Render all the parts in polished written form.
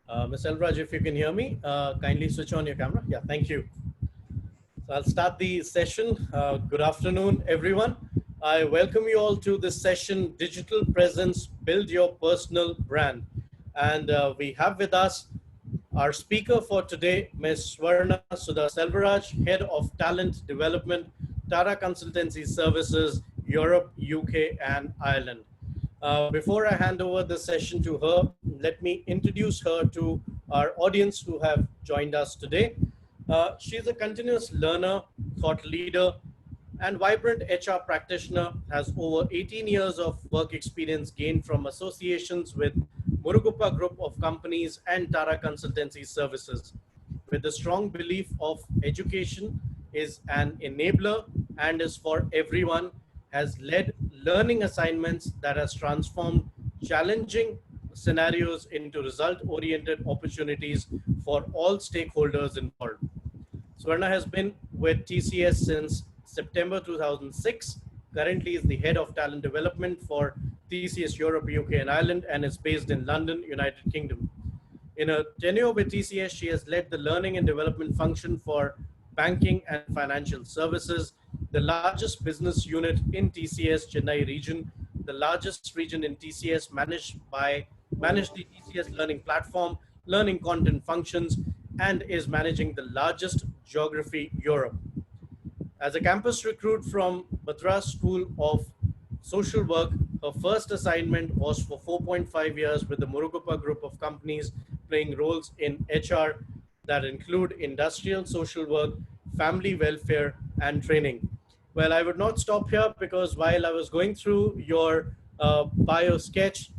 Ms. Elraj, if you can hear me, kindly switch on your camera. Yeah, thank you. So I'll start the session. Good afternoon, everyone. I welcome you all to this session, Digital Presence, Build Your Personal Brand. And we have with us our speaker for today, Ms. Swarna Sudha Selvaraj, Head of Talent Development, Tata Consultancy Services, Europe, UK, and Ireland. Before I hand over the session to her, let me introduce her to our audience who have joined us today. She's a continuous learner, thought leader, and vibrant HR practitioner, has over 18 years of work experience gained from associations with Murugappa Group of Companies and Tata Consultancy Services, with a strong belief of education is an enabler and is for everyone, has led learning assignments that has transformed challenging scenarios into result-oriented opportunities for all stakeholders involved. Swarna has been with TCS since September 2006, currently is the Head of Talent Development for TCS Europe, UK, and Ireland, and is based in London, United Kingdom. In her tenure with TCS, she has led the learning and development function for banking and financial services, the largest business unit in TCS Chennai region, the largest region in TCS managed the TCS learning platform, learning content functions, and is managing the largest geography Europe. As a campus recruit from Madras School of Social Work, her first assignment was for 4.5 years with the Murugappa Group of Companies, playing roles in HR that include industrial social work, family welfare, and training. Well, I would not stop here because while I was going through your bio sketch,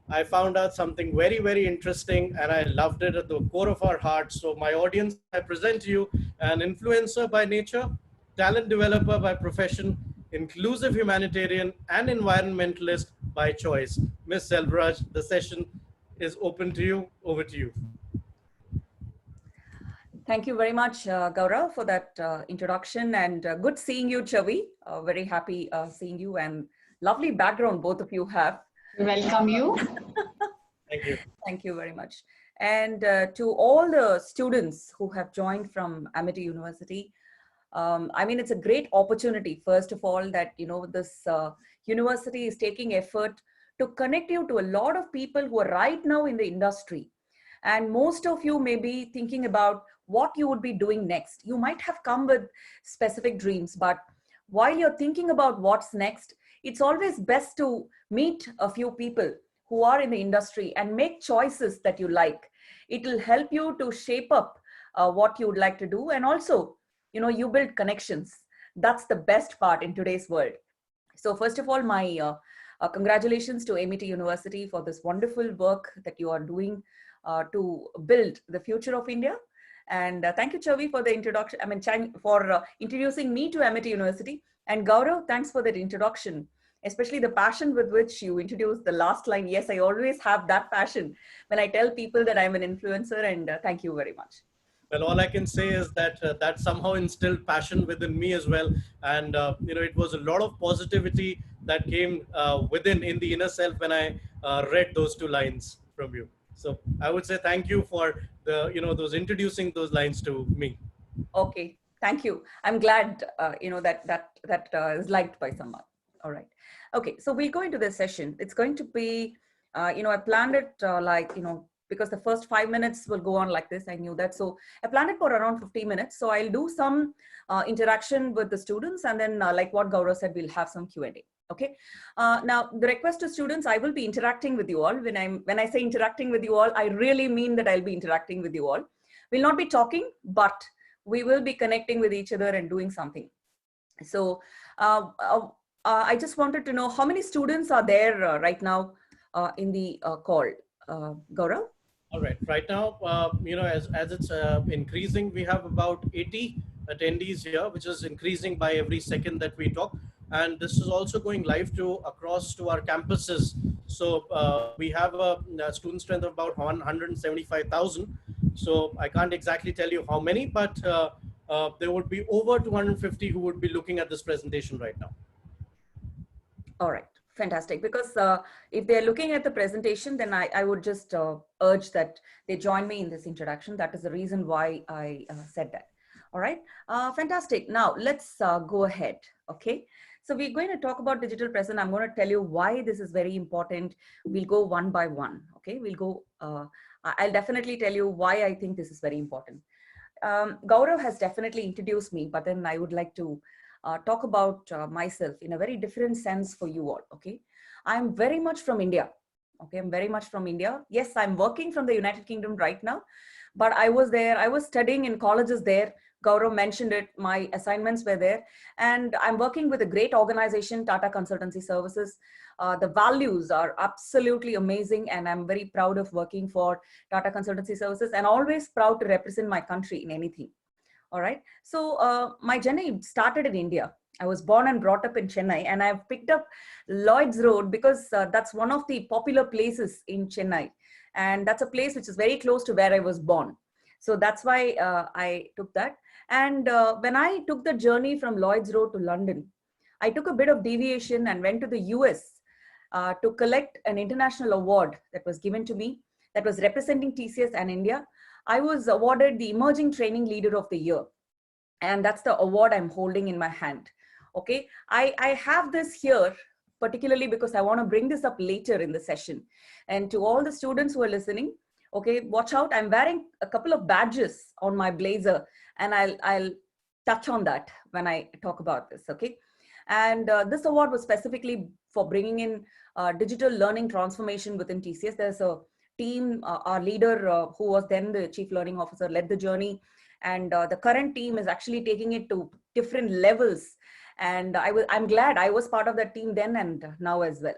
I found out something very, very interesting, and I loved it at the core of our hearts. So my audience, I present to you an influencer by nature, talent developer by profession, inclusive humanitarian, and environmentalist by choice. Ms. Selvaraj, the session is open to you. Over to you. Thank you very much, Gaurav, for that introduction, and good seeing you, Chavi. Very happy seeing you, and lovely background both of you have. Welcome you. Thank you. Thank you very much. And to all the students who have joined from Amity University, I mean, it's a great opportunity, first of all, that, you know, this university is taking effort to connect you to a lot of people who are right now in the industry. And most of you may be thinking about what you would be doing next. You might have come with specific dreams, but while you're thinking about what's next, it's always best to meet a few people who are in the industry and make choices that you like. It will help you to shape up what you would like to do. And also, you know, you build connections. That's the best part in today's world. So first of all, my congratulations to Amity University for this wonderful work that you are doing to build the future of India. And thank you, Chavi, for the introduction. I mean, for introducing me to Amity University. And Gaurav, thanks for that introduction, especially the passion with which you introduced the last line. Yes, I always have that passion when I tell people that I'm an influencer, and thank you very much. Well, all I can say is that that somehow instilled passion within me as well. And, you know, it was a lot of positivity that came within in the inner self when I read those two lines from you. So I would say thank you for the, you know, those introducing those lines to me. Okay, thank you. I'm glad, you know, that is liked by someone. All right. Okay, so we'll go into this session. It's going to be, you know, I planned it like, you know, because the first 5 minutes will go on like this. I knew that. So I planned it for around 50 minutes. So I'll do some interaction with the students, and then like what Gaurav said, we'll have some Q&A. Okay. Now the request to students, I will be interacting with you all. When I say interacting with you all, I really mean that I'll be interacting with you all. We'll not be talking, but we will be connecting with each other and doing something. So I just wanted to know how many students are there right now in the call, Gaurav? All right. Right now, you know, as it's increasing, we have about 80 attendees here, which is increasing by every second that we talk. And this is also going live across to our campuses. So we have a student strength of about 175,000. So I can't exactly tell you how many, but there would be over 250 who would be looking at this presentation right now. All right, Fantastic. Because if they're looking at the presentation, then I would just urge that they join me in this introduction. That is the reason why I said that. All right. Fantastic. Now let's go ahead. Okay. So we're going to talk about digital presence. I'm going to tell you why this is very important. We'll go one by one. Okay. We'll go. I'll definitely tell you why I think this is very important. Gaurav has definitely introduced me, but then I would like to talk about myself in a very different sense for you all. Okay. I'm very much from India. Okay. I'm very much from India. Yes, I'm working from the United Kingdom right now, but I was there. I was studying in colleges there. Gaurav mentioned it. My assignments were there. And I'm working with a great organization, Tata Consultancy Services. The values are absolutely amazing. And I'm very proud of working for Tata Consultancy Services and always proud to represent my country in anything. All right. So my journey started in India. I was born and brought up in Chennai, and I've picked up Lloyd's Road because that's one of the popular places in Chennai. And that's a place which is very close to where I was born. So that's why I took that. And when I took the journey from Lloyd's Road to London, I took a bit of deviation and went to the US to collect an international award that was given to me that was representing TCS and India. I was awarded the Emerging Training Leader of the Year. And that's the award I'm holding in my hand. Okay. I have this here particularly because I want to bring this up later in the session. And to all the students who are listening, okay, watch out. I'm wearing a couple of badges on my blazer, and I'll touch on that when I talk about this. Okay. And this award was specifically for bringing in digital learning transformation within TCS. There's a team, our leader who was then the chief learning officer led the journey, and the current team is actually taking it to different levels. And I'm glad I was part of that team then and now as well.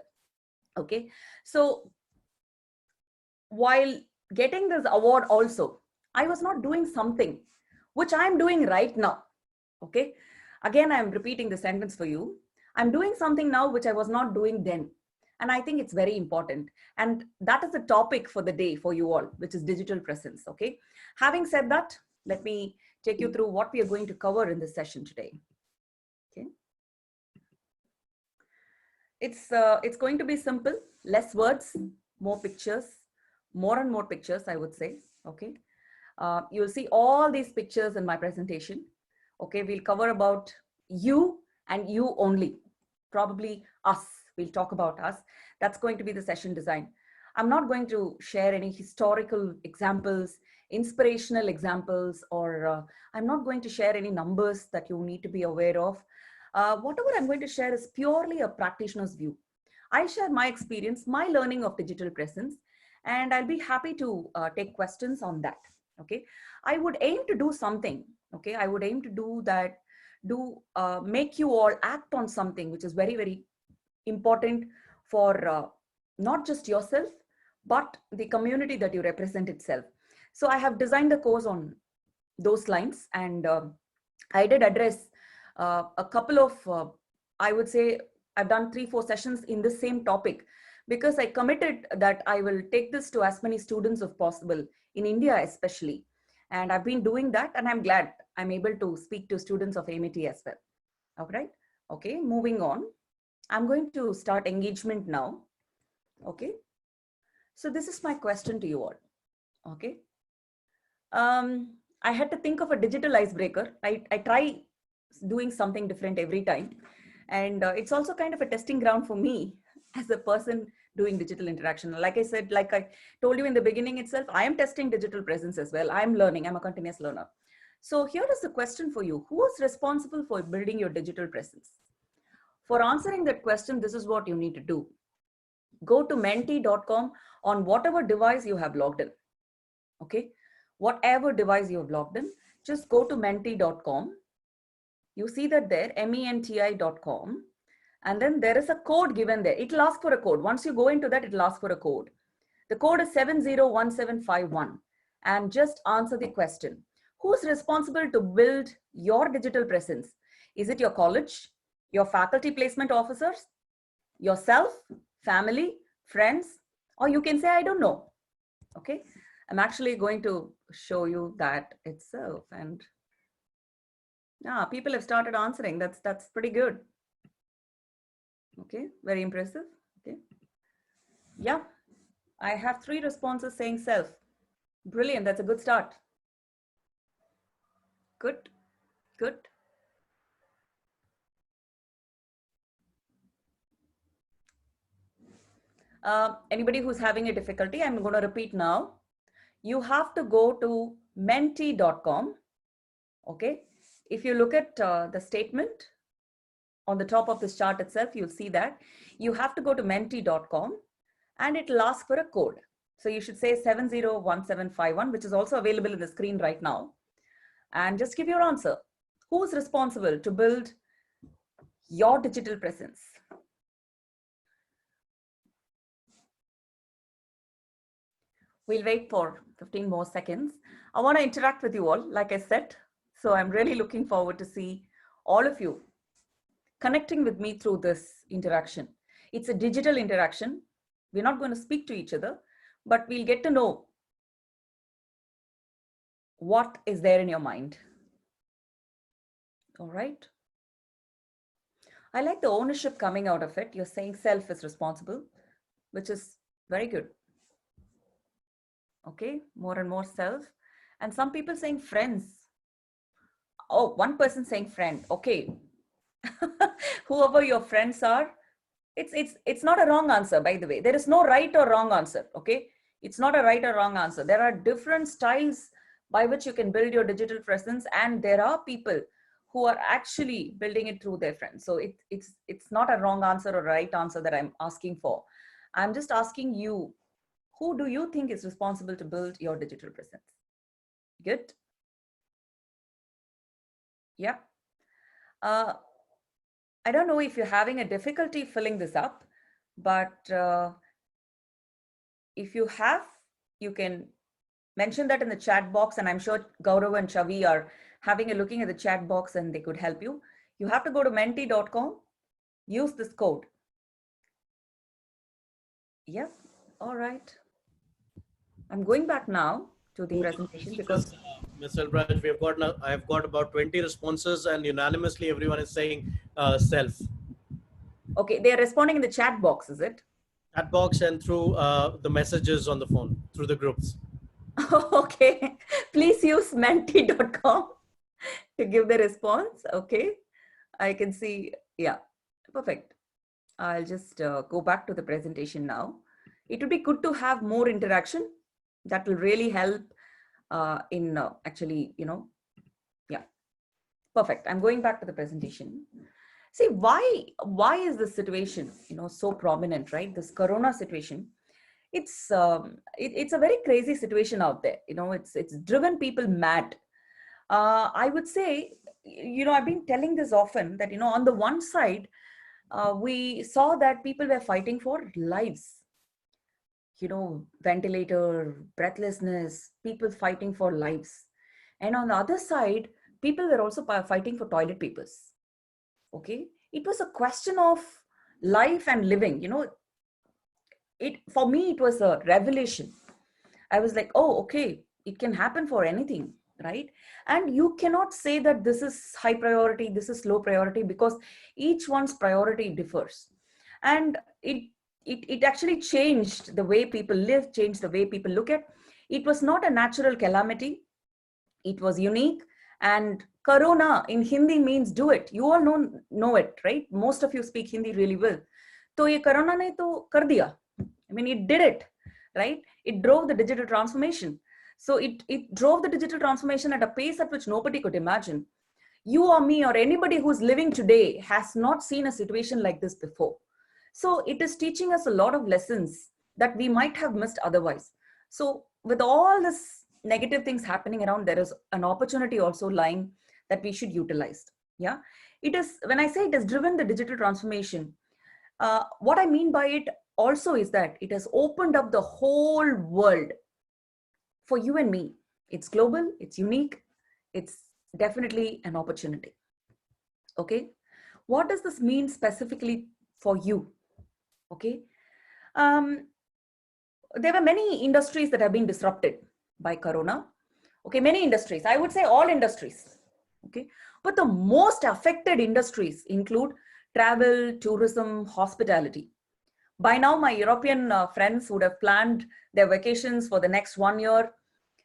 Okay. So while getting this award also, I was not doing something which I'm doing right now. Okay. Again, I'm repeating the sentence for you. I'm doing something now which I was not doing then. And I think it's very important. And that is the topic for the day for you all, which is digital presence. Okay. Having said that, let me take you through what we are going to cover in this session today. Okay. It's going to be simple, less words, more pictures, more and more pictures, I would say. Okay. You'll see all these pictures in my presentation. Okay. We'll cover about you and you only, probably us. We'll talk about us. That's going to be the session design. I'm not going to share any historical examples, inspirational examples, or I'm not going to share any numbers that you need to be aware of. Whatever I'm going to share is purely a practitioner's view. I'll share my experience, my learning of digital presence, and I'll be happy to take questions on that. Okay. I would aim to do something. Okay. I would aim to do that, make you all act on something which is very, very important for not just yourself, but the community that you represent itself. So I have designed the course on those lines, and I did address a couple of, I would say I've done 3-4 sessions in the same topic because I committed that I will take this to as many students as possible in India, especially. And I've been doing that, and I'm glad I'm able to speak to students of Amity as well. All right. Okay. Moving on. I'm going to start engagement now. Okay. So this is my question to you all. Okay. I had to think of a digital icebreaker. I try doing something different every time. And it's also kind of a testing ground for me as a person doing digital interaction. Like I said, like I told you in the beginning itself, I am testing digital presence as well. I'm learning. I'm a continuous learner. So here is the question for you. Who is responsible for building your digital presence? For answering that question, this is what you need to do. Go to menti.com on whatever device you have logged in. Okay. Whatever device you have logged in, just go to menti.com. You see that there, menti.com. And then there is a code given there. It will ask for a code. Once you go into that, it will ask for a code. The code is 701751. And just answer the question. Who's responsible to build your digital presence? Is it your college, your faculty placement officers, yourself, family, friends, or you can say, I don't know. Okay. I'm actually going to show you that itself. And people have started answering. That's pretty good. Okay, very impressive. Okay. Yeah, I have 3 responses saying self. Brilliant, that's a good start. Good, good. Anybody who's having a difficulty, I'm going to repeat now. You have to go to menti.com. Okay. If you look at the statement on the top of this chart itself, you'll see that you have to go to menti.com and it'll ask for a code. So you should say 701751, which is also available in the screen right now. And just give your answer. Who's responsible to build your digital presence? We'll wait for 15 more seconds. I want to interact with you all, like I said. So I'm really looking forward to see all of you connecting with me through this interaction. It's a digital interaction. We're not going to speak to each other, but we'll get to know what is there in your mind. All right. I like the ownership coming out of it. You're saying self is responsible, which is very good. Okay, more and more self. And some people saying friends. Oh, one person saying friend. Okay. Whoever your friends are, it's not a wrong answer, by the way. There is no right or wrong answer. Okay. It's not a right or wrong answer. There are different styles by which you can build your digital presence. And there are people who are actually building it through their friends. So it's not a wrong answer or right answer that I'm asking for. I'm just asking you, who do you think is responsible to build your digital presence? Good. Yeah. I don't know if you're having a difficulty filling this up, but if you have, you can mention that in the chat box, and I'm sure Gaurav and Chavi are having a looking at the chat box and they could help you. You have to go to menti.com, use this code. Yeah, all right. I'm going back now to the presentation because Ms. Albraj, I have got about 20 responses and unanimously everyone is saying self. Okay, they are responding in the chat box, is it? Chat box and through the messages on the phone, through the groups. Okay, please use menti.com to give the response. Okay, I can see, yeah, perfect. I'll just go back to the presentation now. It would be good to have more interaction. That will really help in actually, yeah, perfect. I'm going back to the presentation. See, why is this situation, so prominent, right? This Corona situation. It's a very crazy situation out there. It's driven people mad. I would say, I've been telling this often that, on the one side, we saw that people were fighting for lives. Ventilator, breathlessness, people fighting for lives. And on the other side, people were also fighting for toilet papers. Okay. It was a question of life and living, for me, it was a revelation. I was like, oh, okay, it can happen for anything, right? And you cannot say that this is high priority, this is low priority, because each one's priority differs. And it actually changed the way people live, changed the way people look at. It was not a natural calamity. It was unique. And Corona in Hindi means do it. You all know it, right? Most of you speak Hindi really well. So ye Corona ne to kar diya. I mean, it did it, right? It drove the digital transformation. So it drove the digital transformation at a pace at which nobody could imagine. You or me or anybody who's living today has not seen a situation like this before. So it is teaching us a lot of lessons that we might have missed otherwise. So with all this negative things happening around, there is an opportunity also lying that we should utilize. Yeah, it is, when I say it has driven the digital transformation, what I mean by it also is that it has opened up the whole world for you and me. It's global, it's unique, it's definitely an opportunity. Okay, what does this mean specifically for you? Okay, there were many industries that have been disrupted by Corona. Okay, many industries, I would say all industries. Okay, but the most affected industries include travel, tourism, hospitality. By now, my European friends would have planned their vacations for the next 1 year.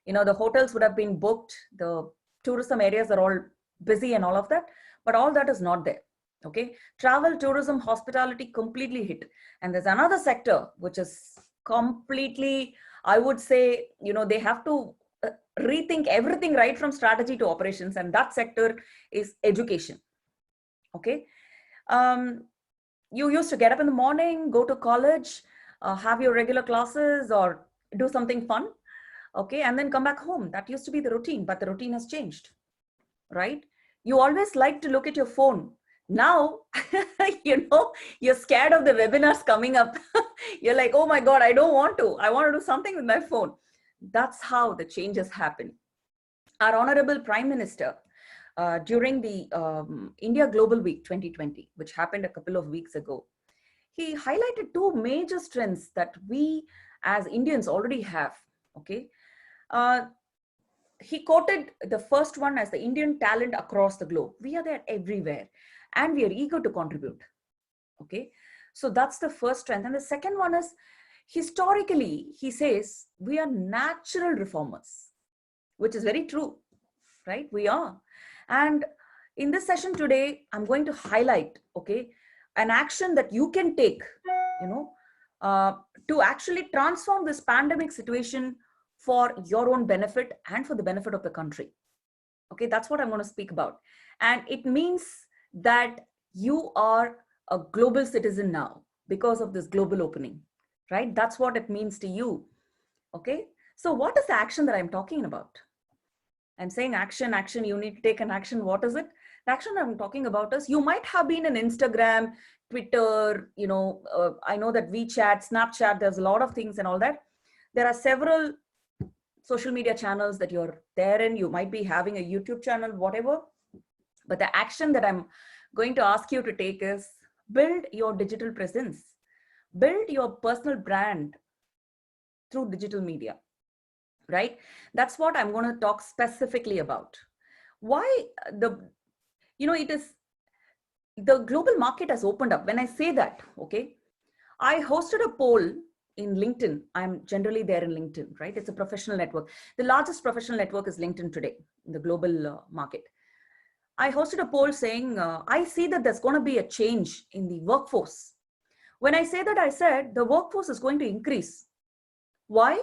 The hotels would have been booked. The tourism areas are all busy and all of that, but all that is not there. Okay. Travel, tourism, hospitality completely hit. And there's another sector which is completely, I would say, they have to rethink everything right from strategy to operations. And that sector is education. Okay. You used to get up in the morning, go to college, have your regular classes or do something fun. Okay. And then come back home. That used to be the routine, but the routine has changed, right? You always like to look at your phone. Now, you're scared of the webinars coming up. You're like, oh my God, I don't want to. I want to do something with my phone. That's how the changes happen. Our Honorable Prime Minister, during the India Global Week 2020, which happened a couple of weeks ago, he highlighted two major strengths that we as Indians already have. Okay. He quoted the first one as the Indian talent across the globe. We are there everywhere and we are eager to contribute. Okay. So that's the first strength. And the second one is, historically, he says, we are natural reformers, which is very true, right? We are. And in this session today, I'm going to highlight, okay, an action that you can take, to actually transform this pandemic situation for your own benefit and for the benefit of the country. Okay, that's what I'm going to speak about. And it means that you are a global citizen now because of this global opening, right? That's what it means to you. Okay, so what is the action that I'm talking about? I'm saying action, you need to take an action. What is it? The action I'm talking about is, you might have been in Instagram, Twitter, I know that WeChat, Snapchat, there's a lot of things and all that. There are several social media channels that you're there in. You might be having a YouTube channel, whatever. But the action that I'm going to ask you to take is, build your digital presence. Build your personal brand through digital media, right? That's what I'm going to talk specifically about. Why it is, the global market has opened up. When I say that, okay, I hosted a poll in LinkedIn. I'm generally there in LinkedIn, right? It's a professional network. The largest professional network is LinkedIn today in the global market. I hosted a poll saying, I see that there's going to be a change in the workforce. When I say that, I said the workforce is going to increase. Why?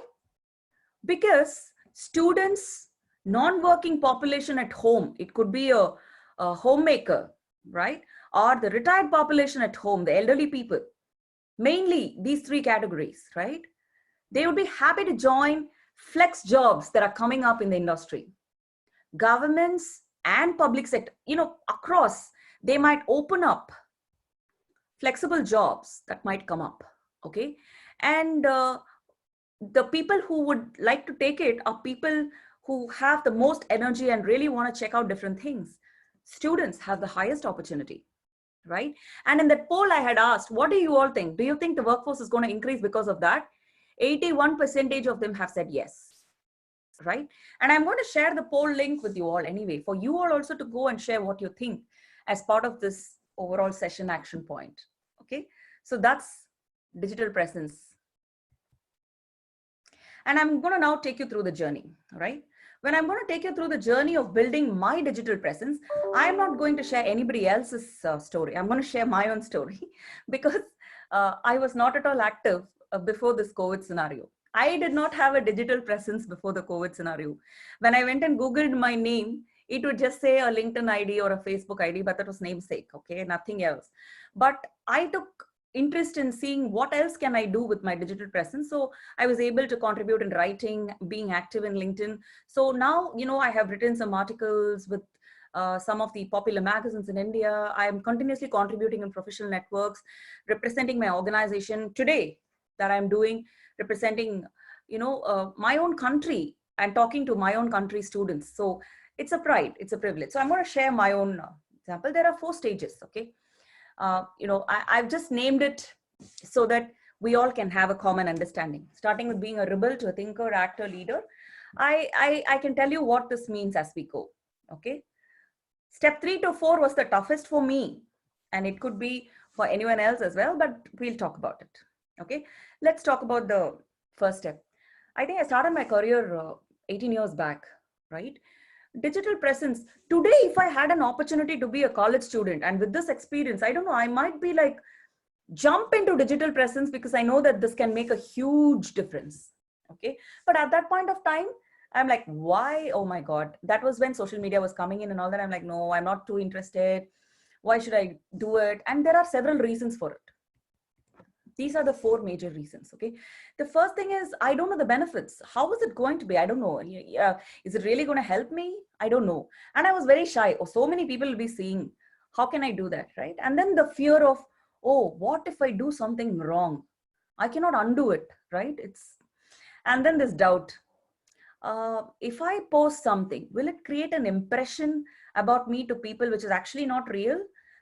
Because students, non-working population at home, it could be a homemaker, right? Or the retired population at home, the elderly people, mainly these three categories, right? They would be happy to join flex jobs that are coming up in the industry. Governments and public sector, across, they might open up flexible jobs that might come up, okay? And the people who would like to take it are people who have the most energy and really want to check out different things. Students have the highest opportunity, right? And in that poll I had asked, what do you all think? Do you think the workforce is going to increase because of that? 81% of them have said yes, right? And I'm going to share the poll link with you all anyway, for you all also to go and share what you think as part of this overall session action point. Okay, so that's digital presence. And I'm going to now take you through the journey, right? When I'm going to take you through the journey of building my digital presence, I'm not going to share anybody else's story. I'm going to share my own story because I was not at all active before this COVID scenario. I did not have a digital presence before the COVID scenario. When I went and Googled my name, it would just say a LinkedIn ID or a Facebook ID, but that was namesake, okay, nothing else. But I took interest in seeing what else can I do with my digital presence. So I was able to contribute in writing, being active in LinkedIn. So now, I have written some articles with some of the popular magazines in India. I am continuously contributing in professional networks, representing my organization today that I'm doing, representing, my own country and talking to my own country students. So it's a pride, it's a privilege. So I'm going to share my own example. There are 4 stages, okay? I've just named it so that we all can have a common understanding. Starting with being a rebel to a thinker, actor, leader. I can tell you what this means as we go, okay? Step 3 to 4 was the toughest for me. and it could be for anyone else as well, but we'll talk about it. Okay, let's talk about the first step. I think I started my career 18 years back, right? Digital presence. Today, if I had an opportunity to be a college student and with this experience, I don't know, I might be like, jump into digital presence because I know that this can make a huge difference. Okay. But at that point of time, I'm like, why? Oh my God. That was when social media was coming in and all that. I'm like, no, I'm not too interested. Why should I do it? And there are several reasons for it. These are the four major reasons. Okay. The first thing is, I don't know the benefits. How is it going to be? I don't know. Is it really going to help me? I don't know. And I was very shy. Oh, so many people will be seeing, how can I do that? Right. And then the fear of, oh, what if I do something wrong? I cannot undo it. Right. And then this doubt. If I post something, will it create an impression about me to people which is actually not real?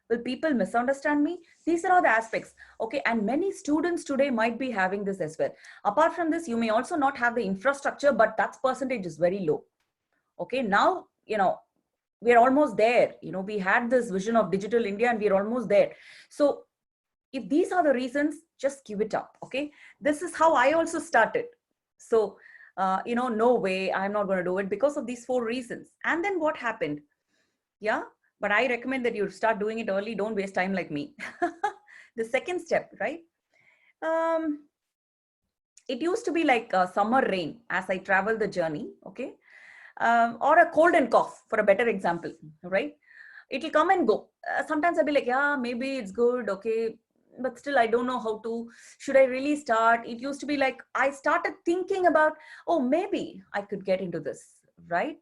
Will people misunderstand me? These are all the aspects. Okay. And many students today might be having this as well. Apart from this, you may also not have the infrastructure, but that percentage is very low. Okay. Now, we're almost there. We had this vision of digital India and we're almost there. So if these are the reasons, just give it up. Okay. This is how I also started. So, no way, I'm not going to do it because of these four reasons. And then what happened? Yeah. But I recommend that you start doing it early. Don't waste time like me. The second step, right? It used to be like summer rain as I travel the journey, okay? Or a cold and cough, for a better example, right? It'll come and go. Sometimes I'll be like, yeah, maybe it's good, okay, but still I don't know how to. Should I really start? It used to be like I started thinking about, oh, maybe I could get into this, right?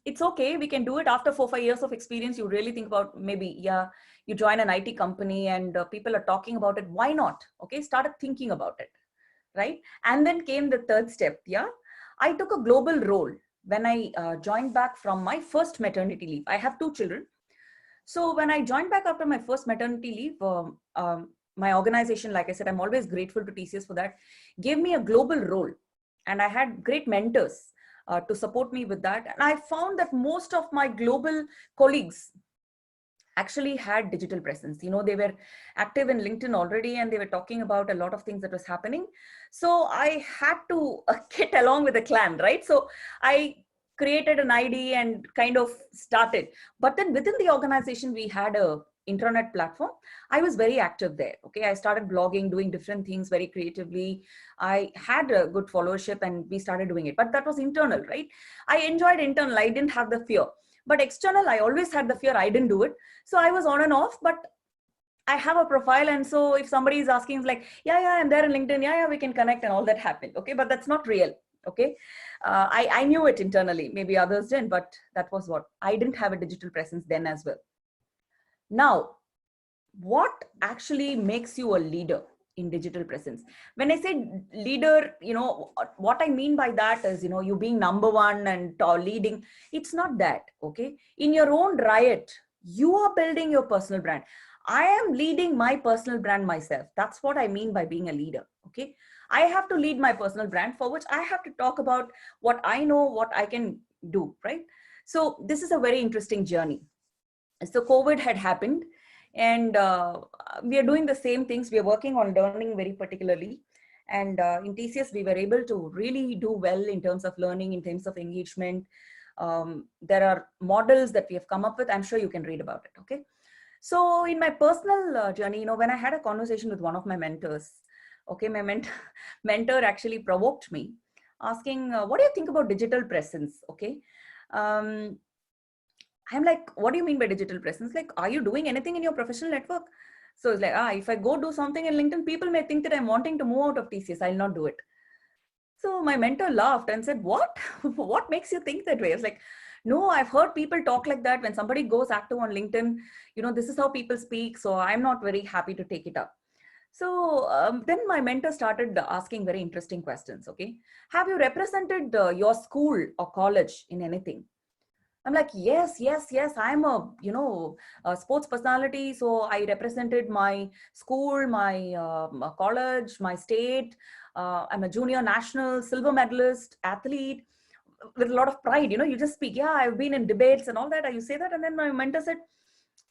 It's okay, we can do it. After 4-5 years of experience, you really think about, maybe, yeah, you join an IT company and people are talking about it. Why not? Okay, started thinking about it, right? And then came the third step. Yeah, I took a global role when I joined back from my first maternity leave. I have 2 children. So when I joined back after my first maternity leave, my organization, like I said, I'm always grateful to TCS for that, gave me a global role. And I had great mentors to support me with that. And I found that most of my global colleagues actually had digital presence. They were active in LinkedIn already and they were talking about a lot of things that was happening. So I had to get along with the clan, right? So I created an ID and kind of started. But then within the organization, we had a intranet platform. I was very active there. Okay. I started blogging, doing different things very creatively. I had a good followership and we started doing it, but that was internal, right? I enjoyed internal. I didn't have the fear, but external, I always had the fear. I didn't do it. So I was on and off, but I have a profile. And so if somebody is asking, it's like, yeah, I'm there in LinkedIn. Yeah, we can connect and all that happened. Okay. But that's not real. Okay. I knew it internally. Maybe others didn't, but that was what I didn't have a digital presence then as well. Now, what actually makes you a leader in digital presence? When I say leader, what I mean by that is, you being number one and leading. It's not that. Okay. In your own riot, you are building your personal brand. I am leading my personal brand myself. That's what I mean by being a leader. Okay. I have to lead my personal brand, for which I have to talk about what I know, what I can do. Right. So this is a very interesting journey. So COVID had happened and we are doing the same things. We are working on learning very particularly. And in TCS, we were able to really do well in terms of learning, in terms of engagement. There are models that we have come up with. I'm sure you can read about it. Okay. So in my personal journey, when I had a conversation with one of my mentors, okay, my mentor actually provoked me asking, what do you think about digital presence? Okay. I'm like, what do you mean by digital presence? Like, are you doing anything in your professional network? So it's like, if I go do something in LinkedIn, people may think that I'm wanting to move out of TCS. I'll not do it. So my mentor laughed and said, what? What makes you think that way? I was like, no, I've heard people talk like that. When somebody goes active on LinkedIn, this is how people speak. So I'm not very happy to take it up. So then my mentor started asking very interesting questions. Okay. Have you represented your school or college in anything? I'm like, yes. I'm a sports personality. So I represented my school, my college, my state. I'm a junior national silver medalist athlete with a lot of pride. You just speak. Yeah, I've been in debates and all that. You say that. And then my mentor said,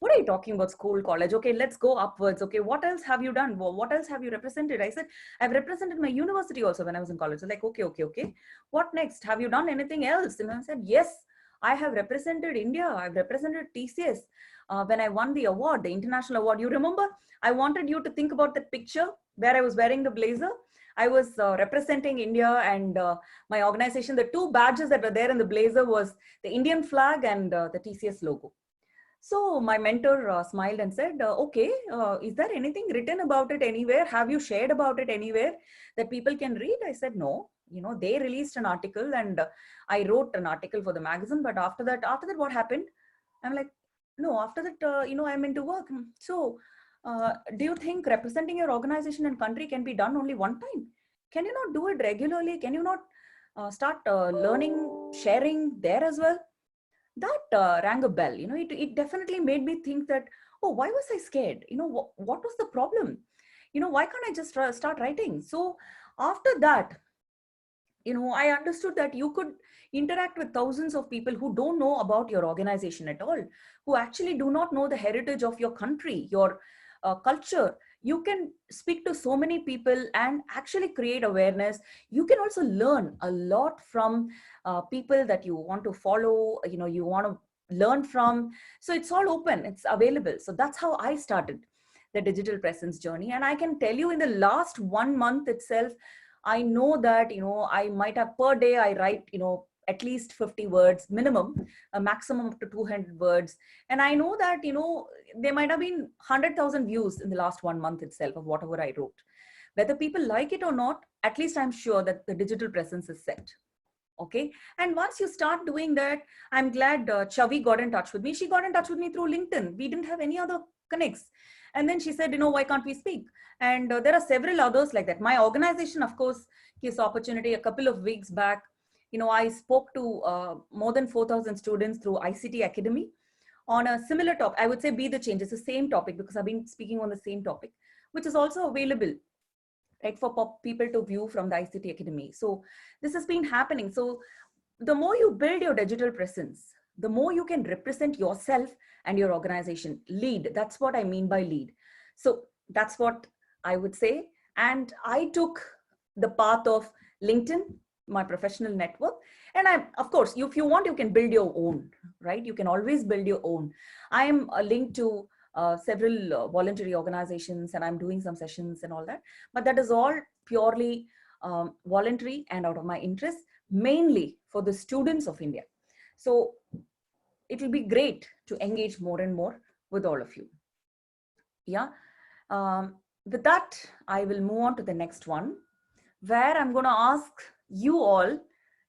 What are you talking about, school, college? Okay, let's go upwards. Okay, what else have you done? What else have you represented? I said, I've represented my university also when I was in college. So like, okay. What next? Have you done anything else? And I said, yes, I have represented India. I've represented TCS when I won the award, the international award. You remember? I wanted you to think about that picture where I was wearing the blazer. I was representing India and my organization. The two badges that were there in the blazer was the Indian flag and the TCS logo. So my mentor smiled and said, okay, is there anything written about it anywhere? Have you shared about it anywhere that people can read? I said, no, they released an article and I wrote an article for the magazine. But after that, what happened? I'm like, no, after that, I'm into work. So do you think representing your organization and country can be done only one time? Can you not do it regularly? Can you not start learning, sharing there as well? That rang a bell. It definitely made me think that, oh, why was I scared? What was the problem? Why can't I just start writing? So after that, I understood that you could interact with thousands of people who don't know about your organization at all, who actually do not know the heritage of your country, your culture. You can speak to so many people and actually create awareness. You can also learn a lot from people that you want to follow, you want to learn from. So it's all open, it's available. So that's how I started the digital presence journey. And I can tell you, in the last 1 month itself, I know that, I might have per day, I write, at least 50 words minimum, a maximum up to 200 words. And I know that, there might have been 100,000 views in the last 1 month itself of whatever I wrote. Whether people like it or not, at least I'm sure that the digital presence is set. Okay. And once you start doing that, I'm glad Chavi got in touch with me. She got in touch with me through LinkedIn. We didn't have any other connects. And then she said, why can't we speak? And there are several others like that. My organization, of course, gives opportunity. A couple of weeks back, I spoke to more than 4,000 students through ICT Academy on a similar topic. I would say Be the Change. It's the same topic because I've been speaking on the same topic, which is also available, right, for people to view from the ICT Academy. So this has been happening. So the more you build your digital presence, the more you can represent yourself and your organization. Lead. That's what I mean by lead. So that's what I would say. And I took the path of LinkedIn, my professional network. And of course, if you want, you can build your own, right? You can always build your own. I am linked to several voluntary organizations, and I'm doing some sessions and all that. But that is all purely voluntary and out of my interest, mainly for the students of India. So it will be great to engage more and more with all of you. Yeah. With that, I will move on to the next one, where I'm going to ask you all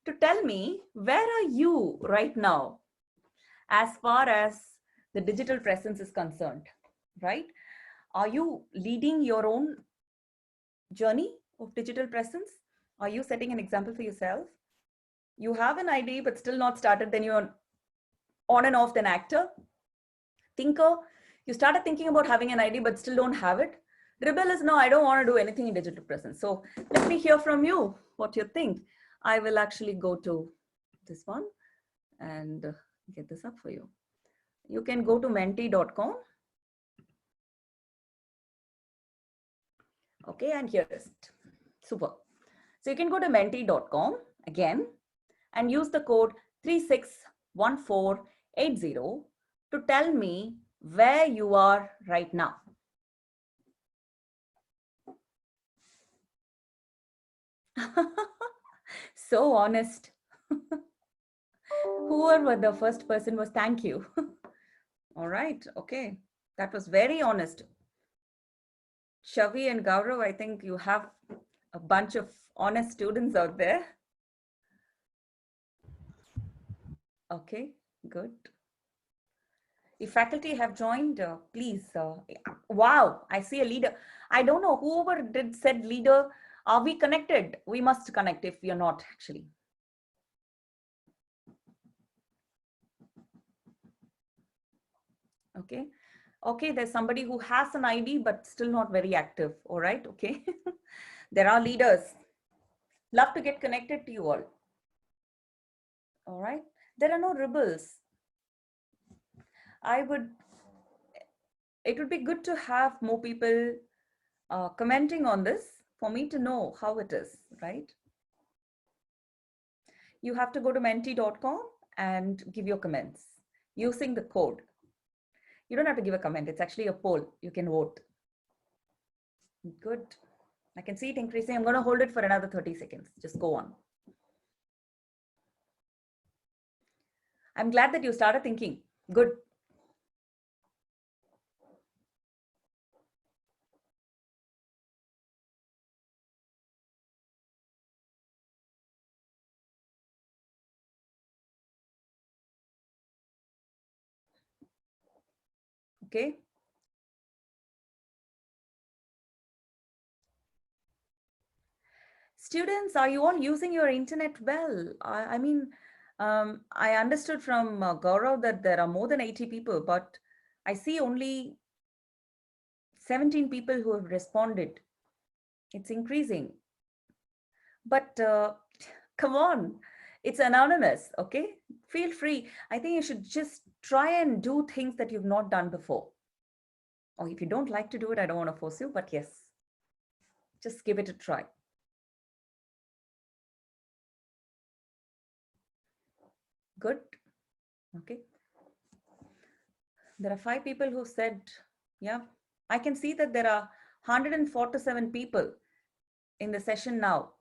to tell me, where are you right now as far as the digital presence is concerned, right? Are you leading your own journey of digital presence? Are you setting an example for yourself? You have an idea, but still not started, then you're on and off an actor. Thinker, you started thinking about having an idea, but still don't have it. Rebel is, no, I don't want to do anything in digital presence. So let me hear from you what you think. I will actually go to this one and get this up for you. You can go to menti.com. Okay, and here is it. Super. So you can go to menti.com again and use the code 361480 to tell me where you are right now. So honest. Whoever the first person was, thank you. All right. Okay. That was very honest. Shavi and Gaurav, I think you have a bunch of honest students out there. Okay, good. If faculty have joined, please. Wow, I see a leader. I don't know, whoever did said leader, are we connected? We must connect if we are not actually. Okay. Okay, there's somebody who has an ID but still not very active. All right, okay. There are leaders. Love to get connected to you all. All right. There are no rebels. I would it would be good to have more people commenting on this for me to know how it is, right? You have to go to menti.com and give your comments using the code. You don't have to give a comment. It's actually a poll. You can vote. Good. I can see it increasing. I'm going to hold it for another 30 seconds. Just go on. I'm glad that you started thinking. Good. Okay. Students, are you all using your internet well? I understood from Gaurav that there are more than 80 people, but I see only 17 people who have responded. It's increasing. But come on, it's anonymous, okay? Feel free. I think you should just try and do things that you've not done before. Or if you don't like to do it, I don't want to force you, but yes, just give it a try. Good. Okay. There are 5 people who said, yeah, I can see that there are 147 people in the session now.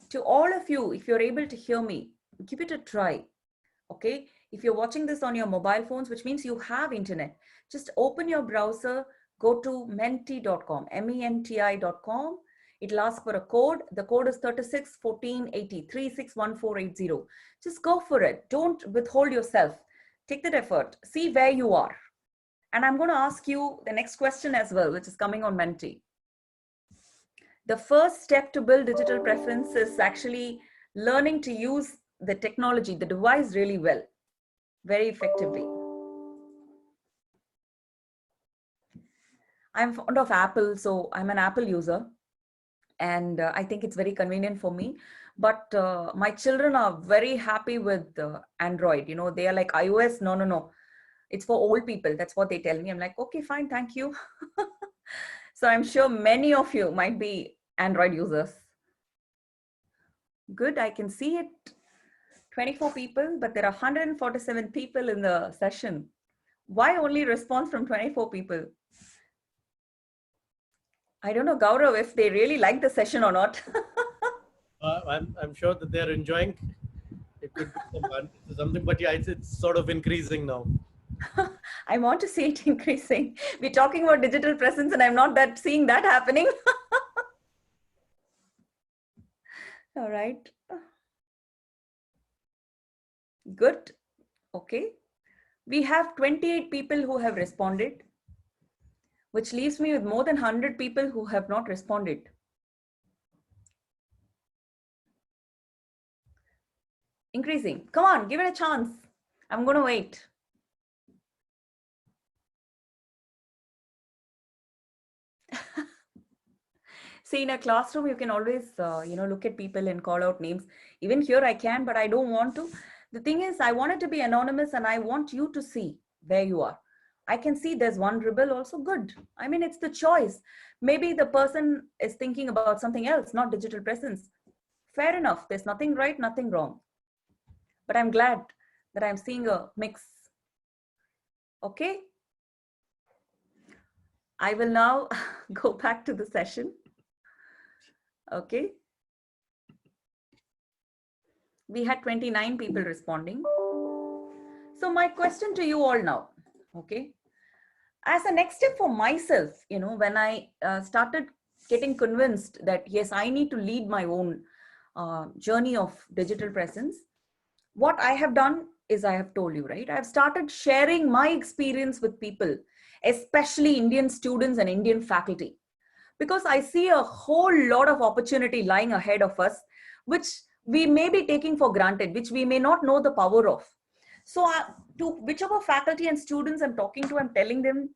To all of you, if you're able to hear me, give it a try. Okay. If you're watching this on your mobile phones, which means you have internet, just open your browser, go to menti.com, menti.com. It'll ask for a code. The code is 361480, 361480. Just go for it. Don't withhold yourself. Take that effort. See where you are. And I'm going to ask you the next question as well, which is coming on Menti. The first step to build digital preference is actually learning to use the technology, the device really well, very effectively. I'm fond of Apple, so I'm an Apple user. And I think it's very convenient for me. But my children are very happy with Android. You know, they are like iOS. No. It's for old people. That's what they tell me. I'm like, okay, fine, thank you. So I'm sure many of you might be Android users. Good, I can see it. 24 people, but there are 147 people in the session. Why only response from 24 people? I don't know, Gaurav, if they really like the session or not. I'm sure that they're enjoying. It could be something, but yeah, it's sort of increasing now. I want to see it increasing. We're talking about digital presence and I'm not seeing that happening. All right. Good. Okay. We have 28 people who have responded, which leaves me with more than 100 people who have not responded. Increasing. Come on, give it a chance. I'm going to wait. See, in a classroom, you can always, look at people and call out names. Even here I can, but I don't want to. The thing is, I want it to be anonymous and I want you to see where you are. I can see there's one rebel also. Good. I mean, it's the choice. Maybe the person is thinking about something else, not digital presence. Fair enough. There's nothing right, nothing wrong. But I'm glad that I'm seeing a mix. Okay. I will now go back to the session. Okay. We had 29 people responding. So my question to you all now, okay. As a next step for myself, when I started getting convinced that, yes, I need to lead my own journey of digital presence, what I have done is I have told you, right? I've started sharing my experience with people, especially Indian students and Indian faculty, because I see a whole lot of opportunity lying ahead of us, which we may be taking for granted, which we may not know the power of. So to whichever faculty and students I'm talking to, I'm telling them,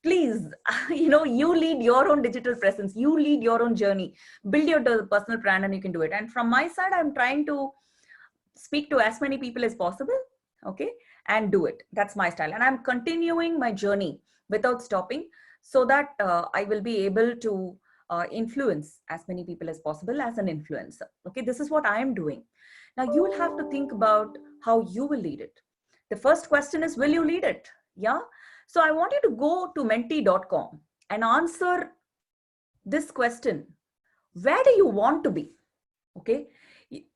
please, you lead your own digital presence, you lead your own journey, build your personal brand and you can do it. And from my side, I'm trying to speak to as many people as possible, okay, and do it. That's my style. And I'm continuing my journey without stopping, so that I will be able to influence as many people as possible as an influencer. Okay, this is what I am doing. Now you will have to think about how you will lead it. The first question is, will you lead it? Yeah. So I want you to go to menti.com and answer this question. Where do you want to be? Okay.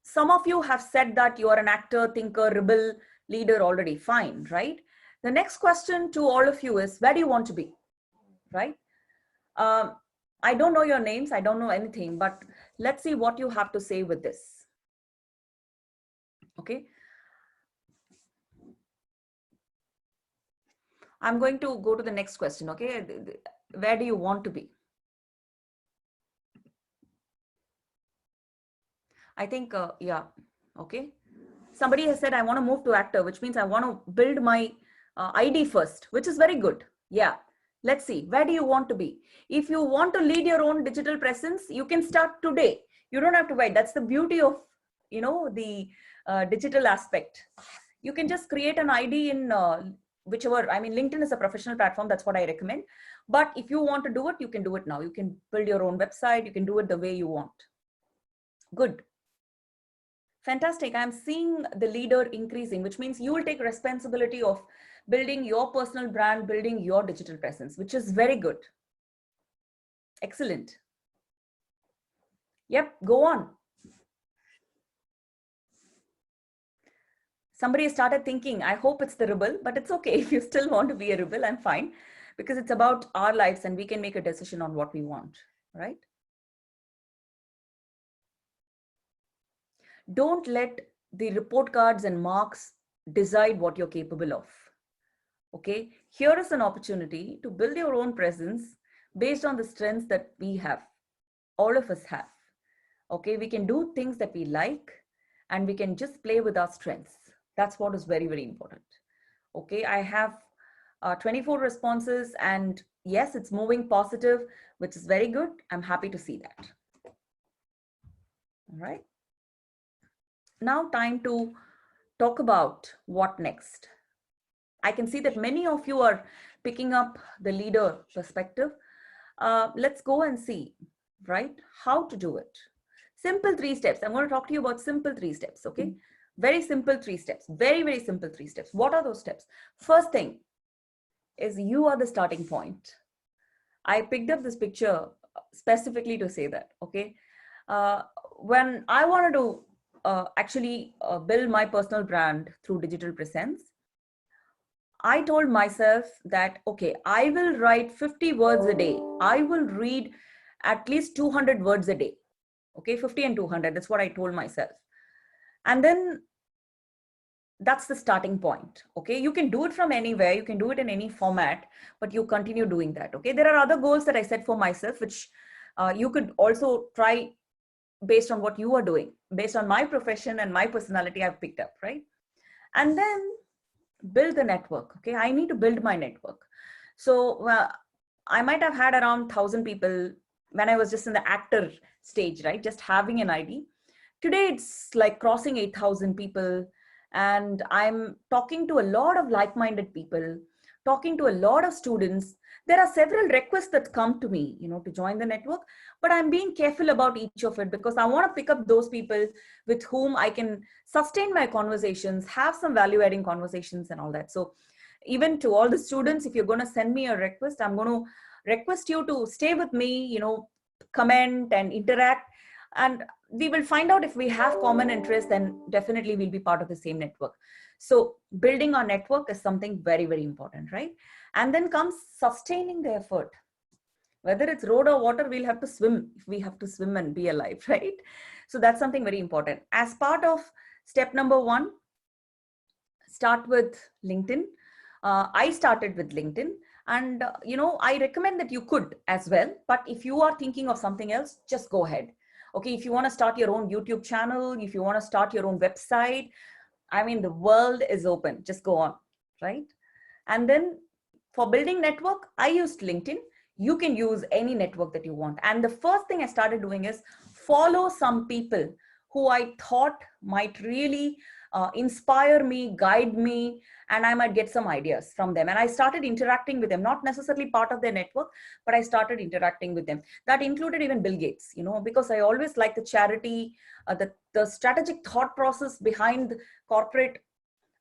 Some of you have said that you are an actor, thinker, rebel, leader already. Fine, right? The next question to all of you is, where do you want to be? Right? I don't know your names. I don't know anything, but let's see what you have to say with this. Okay. I'm going to go to the next question. Okay. Where do you want to be? I think, yeah. Okay. Somebody has said, I want to move to actor, which means I want to build my ID first, which is very good. Yeah. Let's see. Where do you want to be? If you want to lead your own digital presence, you can start today. You don't have to wait. That's the beauty of, the digital aspect. You can just create an ID in whichever, I mean, LinkedIn is a professional platform. That's what I recommend. But if you want to do it, you can do it now. You can build your own website. You can do it the way you want. Good. Fantastic. I'm seeing the leader increasing, which means you will take responsibility of building your personal brand, building your digital presence, which is very good. Excellent. Yep, go on. Somebody started thinking, I hope it's the rebel, but it's okay. If you still want to be a rebel, I'm fine, because it's about our lives and we can make a decision on what we want, right? Don't let the report cards and marks decide what you're capable of. Okay, here is an opportunity to build your own presence based on the strengths that we have, all of us have. Okay, we can do things that we like and we can just play with our strengths. That's what is very, very important. Okay, I have 24 responses and yes, it's moving positive, which is very good. I'm happy to see that. All right. Now time to talk about what next. I can see that many of you are picking up the leader perspective. Let's go and see, right, how to do it. Simple 3 steps. I'm going to talk to you about simple 3 steps, okay? Very simple 3 steps, very, very simple 3 steps. What are those steps? First thing is you are the starting point. I picked up this picture specifically to say that, okay? When I wanted to actually build my personal brand through digital presence, I told myself that, okay, I will write 50 words a day. I will read at least 200 words a day. Okay, 50 and 200, that's what I told myself. And then that's the starting point. Okay, you can do it from anywhere. You can do it in any format, but you continue doing that. Okay, there are other goals that I set for myself, which you could also try based on what you are doing, based on my profession and my personality I've picked up, right? And then build the network. Okay, I need to build my network. So I might have had around 1,000 people when I was just in the actor stage, right? Just having an ID. Today it's like crossing 8,000 people, and I'm talking to a lot of like-minded people, talking to a lot of students. There are several requests that come to me, to join the network, but I'm being careful about each of it because I want to pick up those people with whom I can sustain my conversations, have some value-adding conversations and all that. So even to all the students, if you're going to send me a request, I'm going to request you to stay with me, comment and interact, and we will find out if we have common interests, then definitely we'll be part of the same network. So building our network is something very, very important, right? And then comes sustaining the effort. Whether it's road or water, we'll have to swim if we have to swim and be alive, right? So that's something very important. As part of step number 1, start with LinkedIn. I started with LinkedIn, and I recommend that you could as well. But if you are thinking of something else, just go ahead. Okay, if you want to start your own YouTube channel, if you want to start your own website, I mean, the world is open. Just go on, right? And then for building network, I used LinkedIn. You can use any network that you want. And the first thing I started doing is follow some people who I thought might really inspire me, guide me, and I might get some ideas from them. And I started interacting with them, not necessarily part of their network, but I started interacting with them. That included even Bill Gates, because I always like the charity, the strategic thought process behind corporate,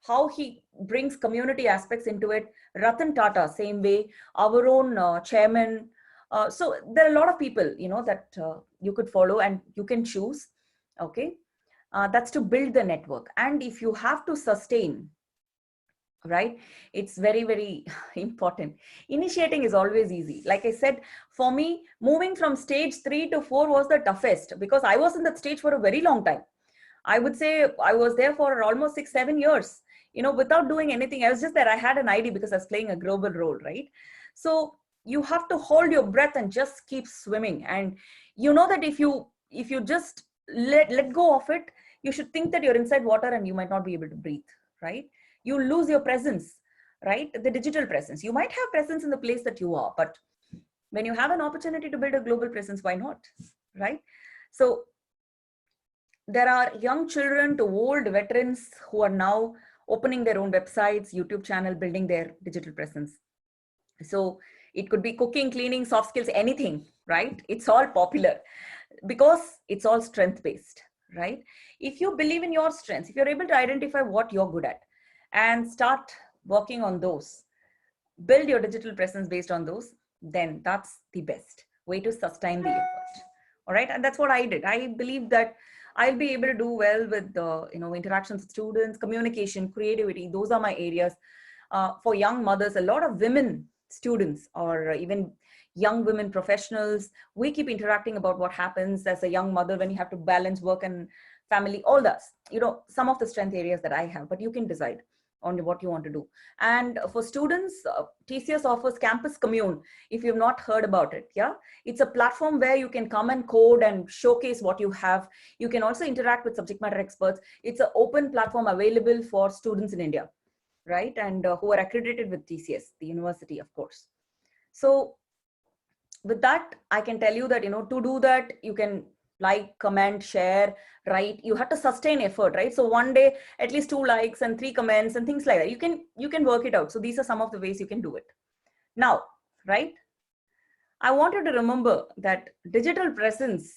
how he brings community aspects into it. Ratan Tata, same way, our own chairman. So there are a lot of people, that you could follow and you can choose. Okay. That's to build the network. And if you have to sustain, right, it's very, very important. Initiating is always easy. Like I said, for me, moving from stage 3 to 4 was the toughest, because I was in that stage for a very long time. I would say I was there for almost 6-7 years, without doing anything. I was just there. I had an ID because I was playing a global role, right? So you have to hold your breath and just keep swimming. And you know that if you just let go of it, you should think that you're inside water and you might not be able to breathe, right? You lose your presence, right? The digital presence. You might have presence in the place that you are, but when you have an opportunity to build a global presence, why not, right? So there are young children to old veterans who are now opening their own websites, YouTube channel, building their digital presence. So it could be cooking, cleaning, soft skills, anything, right? It's all popular because it's all strength-based, right? If you believe in your strengths, if you're able to identify what you're good at and start working on those, build your digital presence based on those, then that's the best way to sustain the effort. All right. And that's what I did. I believe that I'll be able to do well with the, interactions with students, communication, creativity. Those are my areas. For young mothers, a lot of women students or even young women professionals, we keep interacting about what happens as a young mother when you have to balance work and family, all that, some of the strength areas that I have, but you can decide on what you want to do. And for students, TCS offers Campus Commune. If you've not heard about it, yeah, it's a platform where you can come and code and showcase what you have. You can also interact with subject matter experts. It's an open platform available for students in India, right? And who are accredited with TCS, the university, of course. So with that, I can tell you that, to do that, you can like, comment, share, write. You have to sustain effort, right? So one day, at least 2 likes and 3 comments and things like that. You can work it out. So these are some of the ways you can do it. Now, right? I want you to remember that digital presence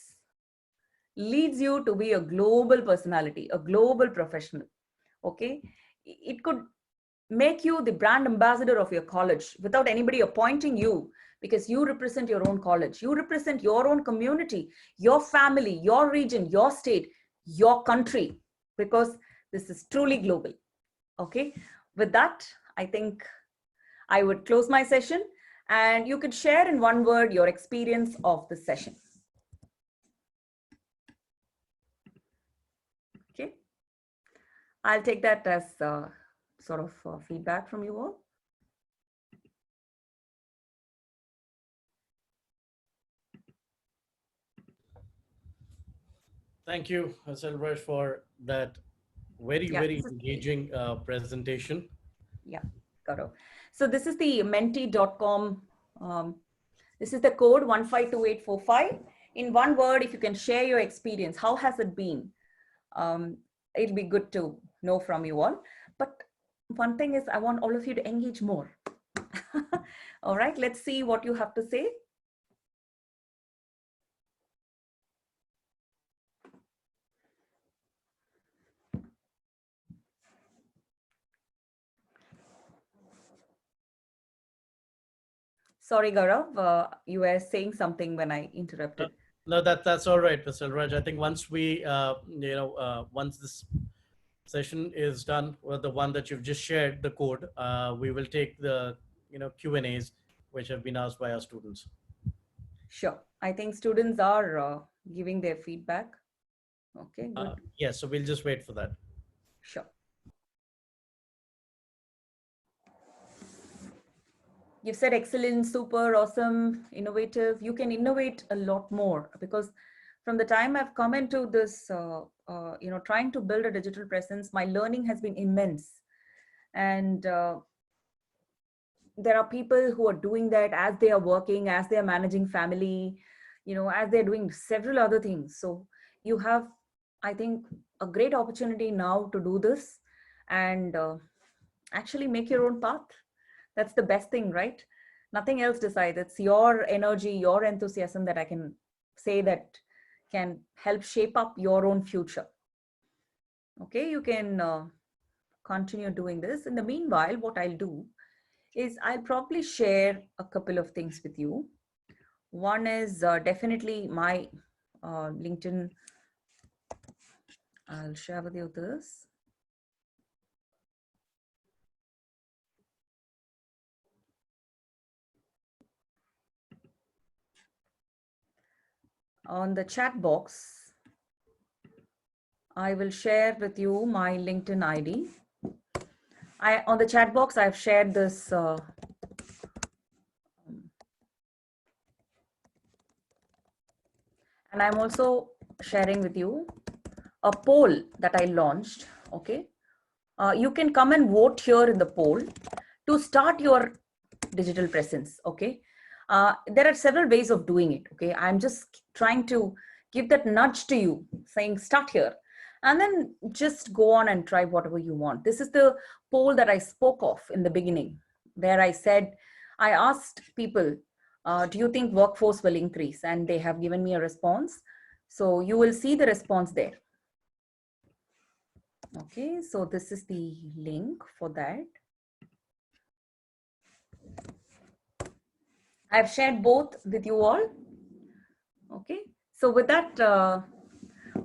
leads you to be a global personality, a global professional. Okay? It could make you the brand ambassador of your college without anybody appointing you, because you represent your own college, you represent your own community, your family, your region, your state, your country, because this is truly global. Okay, with that, I think I would close my session, and you could share in one word your experience of this session. Okay, I'll take that as sort of feedback from you all. Thank you, Selvaraj, for that very engaging presentation. Yeah, Gaurav. So this is the menti.com. This is the code 152845. In one word, if you can share your experience, how has it been? It'll be good to know from you all. But one thing is, I want all of you to engage more. All right, let's see what you have to say. Sorry, Gaurav, you were saying something when I interrupted. No, that's all right, Mr. Raj. I think once we, once this session is done, or the one that you've just shared, the code, we will take the, Q&As which have been asked by our students. Sure. I think students are giving their feedback. Okay, good. Yes, so we'll just wait for that. Sure. You've said excellent, super, awesome, innovative. You can innovate a lot more, because from the time I've come into this, trying to build a digital presence, my learning has been immense. And there are people who are doing that as they are working, as they are managing family, as they're doing several other things. So you have I think, a great opportunity now to do this and actually make your own path. That's the best thing, right? Nothing else decides. It's your energy, your enthusiasm that I can say that can help shape up your own future. Okay, you can continue doing this. In the meanwhile, what I'll do is I'll probably share a couple of things with you. One is definitely my LinkedIn. I'll share with you this. On the chat box, I will share with you my LinkedIn ID. On the chat box, I've shared this and I'm also sharing with you a poll that I launched. Okay, you can come and vote here in the poll to start your digital presence. Okay, there are several ways of doing it. Okay, I'm just trying to give that nudge to you, saying start here, and then just go on and try whatever you want. This is the poll that I spoke of in the beginning, where I said, I asked people, do you think workforce will increase? And they have given me a response. So you will see the response there. Okay, so this is the link for that. I've shared both with you all. Okay, so with that,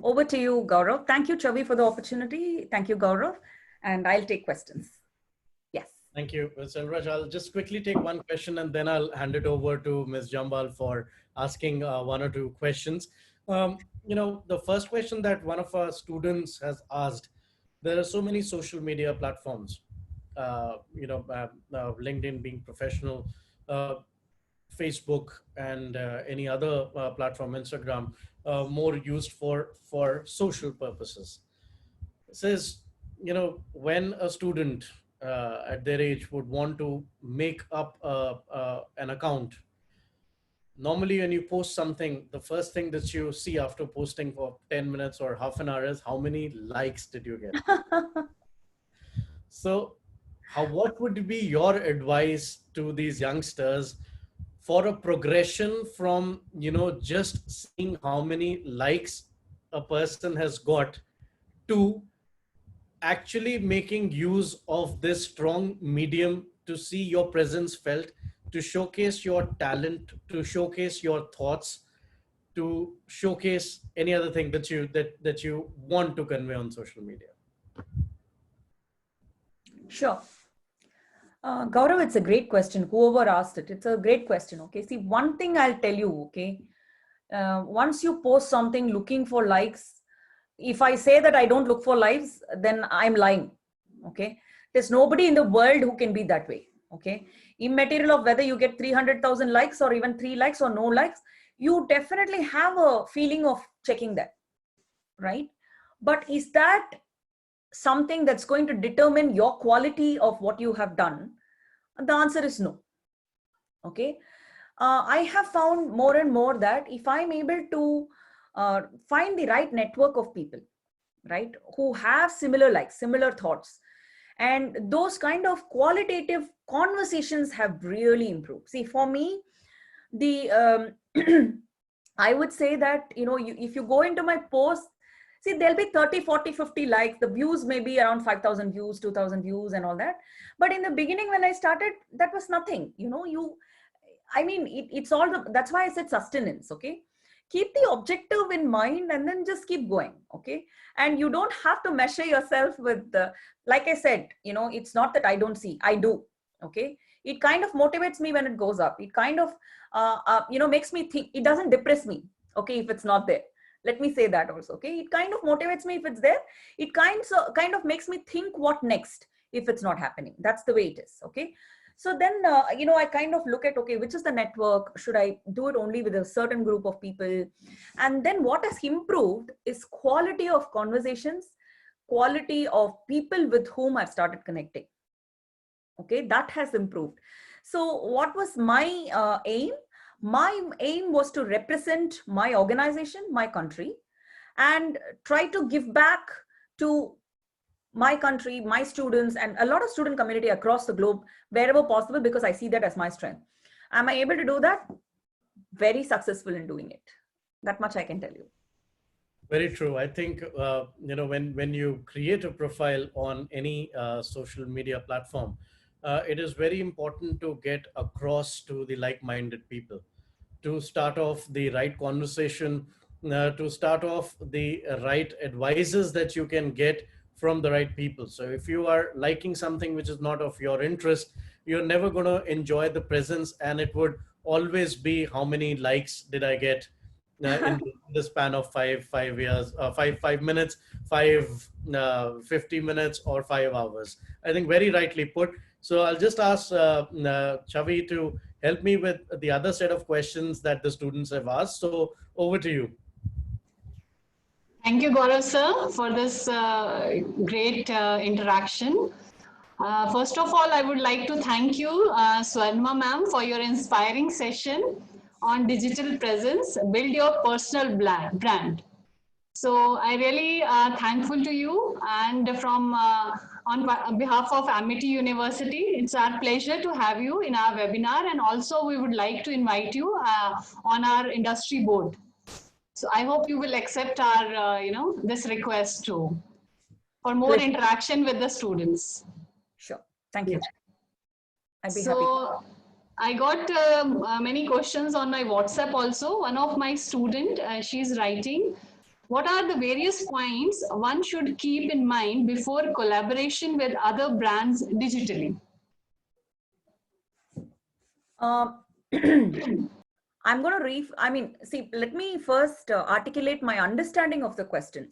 over to you, Gaurav. Thank you, Chavi, for the opportunity. Thank you, Gaurav. And I'll take questions. Yes. Thank you, Mr. Raj. I'll just quickly take one question and then I'll hand it over to Ms. Jambal for asking one or two questions. The first question that one of our students has asked, there are so many social media platforms, LinkedIn being professional, Facebook and any other platform, Instagram, more used for social purposes. It says, when a student at their age would want to make up an account, normally when you post something, the first thing that you see after posting for 10 minutes or half an hour is how many likes did you get? So what would be your advice to these youngsters for a progression from, just seeing how many likes a person has got to actually making use of this strong medium to see your presence felt, to showcase your talent, to showcase your thoughts, to showcase any other thing that you want to convey on social media? Sure. Gaurav, it's a great question. Whoever asked it, it's a great question. Okay. See, one thing I'll tell you, okay. Once you post something looking for likes, if I say that I don't look for likes, then I'm lying. Okay. There's nobody in the world who can be that way. Okay. Immaterial of whether you get 300,000 likes or even 3 likes or no likes, you definitely have a feeling of checking that. Right. But is that something that's going to determine your quality of what you have done? The answer is no. Okay. I have found more and more that if I'm able to find the right network of people, right, who have similar likes, similar thoughts, and those kind of qualitative conversations have really improved. See, for me, the I would say that, if you go into my post, see, there'll be 30, 40, 50 likes. The views may be around 5,000 views, 2,000 views and all that. But in the beginning, when I started, that was nothing. It's all that's why I said sustenance. Okay. Keep the objective in mind and then just keep going. Okay. And you don't have to measure yourself with like I said, it's not that I don't see, I do. Okay. It kind of motivates me when it goes up. It kind of, makes me think. It doesn't depress me. Okay. If it's not there. Let me say that also. Okay. It kind of motivates me if it's there. It kind of makes me think what next if it's not happening. That's the way it is. Okay. So then, I kind of look at, okay, which is the network? Should I do it only with a certain group of people? And then what has improved is quality of conversations, quality of people with whom I've started connecting. Okay, that has improved. So what was my aim? My aim was to represent my organization, my country, and try to give back to my country, my students, and a lot of student community across the globe wherever possible, because I see that as my strength. Am I able to do that? Very successful in doing it. That much I can tell you. Very true. I think, when you create a profile on any social media platform, it is very important to get across to the like-minded people, to start off the right conversation, to start off the right advices that you can get from the right people. So if you are liking something which is not of your interest, you're never going to enjoy the presence, and it would always be how many likes did I get in the span of 5 years, 5 minutes, 50 minutes, or 5 hours. I think very rightly put. So I'll just ask Chavi to help me with the other set of questions that the students have asked. So over to you. Thank you, Gaurav sir, for this great interaction. First of all, I would like to thank you, Swarma ma'am, for your inspiring session on digital presence, build your personal brand. So I really thankful to you, and from on behalf of Amity University, it's our pleasure to have you in our webinar, and also we would like to invite you on our industry board. So I hope you will accept our, this request too, for more interaction with the students. Sure. Thank you. I'd be happy. I got many questions on my WhatsApp also. One of my student, she's writing, what are the various points one should keep in mind before collaboration with other brands digitally? I'm going to let me first articulate my understanding of the question.